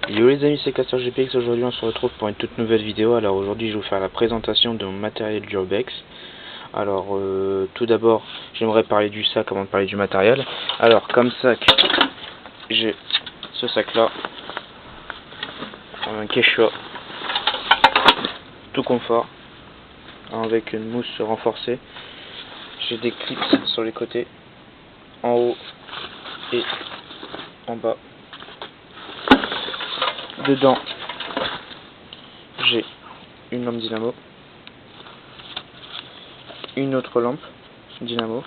Yo les amis, c'est Caster GPX. Aujourd'hui on se retrouve pour une toute nouvelle vidéo. Alors aujourd'hui je vais vous faire la présentation de mon matériel d'urbex. Alors tout d'abord j'aimerais parler du sac avant de parler du matériel. Alors comme sac, j'ai ce sac là, un Quechua, tout confort, avec une mousse renforcée. J'ai des clips sur les côtés, en haut et en bas. Dedans, j'ai une lampe dynamo, une autre lampe dynamo.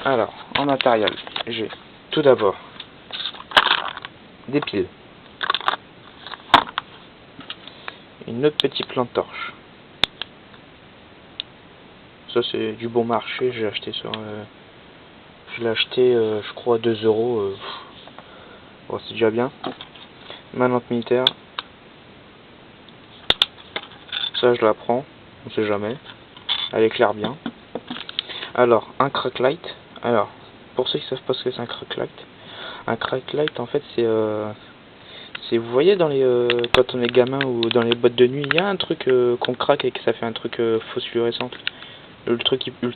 Alors, en matériel, j'ai tout d'abord des piles, une autre petite lampe torche. Ça c'est du bon marché, j'ai acheté sur, je l'ai acheté, je crois à 2 €. Bon, c'est déjà bien. Ma lampe militaire, ça je la prends, on sait jamais, elle éclaire bien. Alors, un crack light. Alors, pour ceux qui savent pas ce que c'est un crack light en fait c'est, vous voyez dans les quand on est gamin ou dans les boîtes de nuit, il y a un truc qu'on craque et que ça fait un truc phosphorescent. Le truc le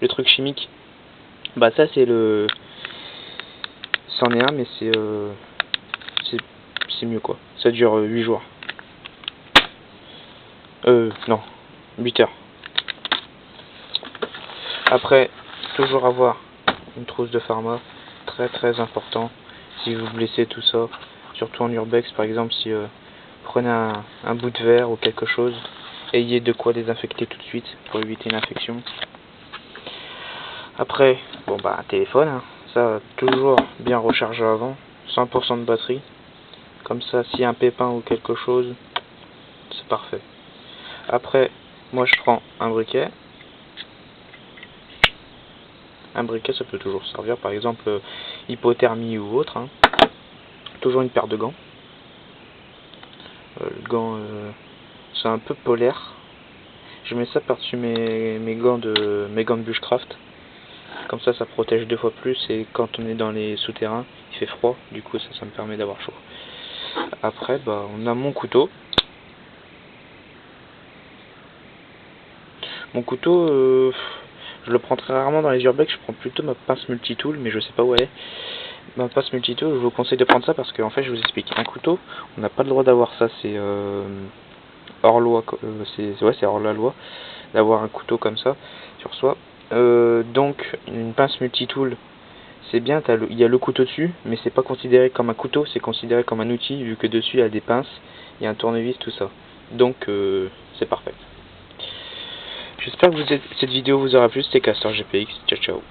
truc chimique. Bah ça c'est le, c'en est un, mais c'est mieux quoi. Ça dure 8 jours. Non, 8 heures. Après, toujours avoir une trousse de pharma, très important. Si vous blessez tout ça, surtout en urbex par exemple, si prenez un bout de verre ou quelque chose, ayez de quoi désinfecter tout de suite pour éviter une infection. Après, bon bah un téléphone, hein. Ça toujours bien rechargé avant, 100% de batterie. Comme ça, s'il y a un pépin ou quelque chose, c'est parfait. Après, moi je prends un briquet. Un briquet, ça peut toujours servir, par exemple hypothermie ou autre, hein. Toujours une paire de gants. Le gant, c'est un peu polaire. Je mets ça par-dessus mes gants de bushcraft. Comme ça protège 2 fois plus, et quand on est dans les souterrains, il fait froid, du coup ça me permet d'avoir chaud. Après, bah, on a mon couteau. Mon couteau, je le prends très rarement dans les urbex, je prends plutôt ma pince multitool, mais je sais pas où elle est. Ma pince multitool, je vous conseille de prendre ça parce qu'en fait, je vous explique. Un couteau, on n'a pas le droit d'avoir ça, c'est hors loi, c'est hors la loi d'avoir un couteau comme ça sur soi. Donc, une pince multitool, c'est bien, il y a le couteau dessus, mais c'est pas considéré comme un couteau, c'est considéré comme un outil, vu que dessus il y a des pinces, il y a un tournevis, tout ça. Donc, c'est parfait. J'espère que cette vidéo vous aura plu. C'était Caster GPX. Ciao ciao.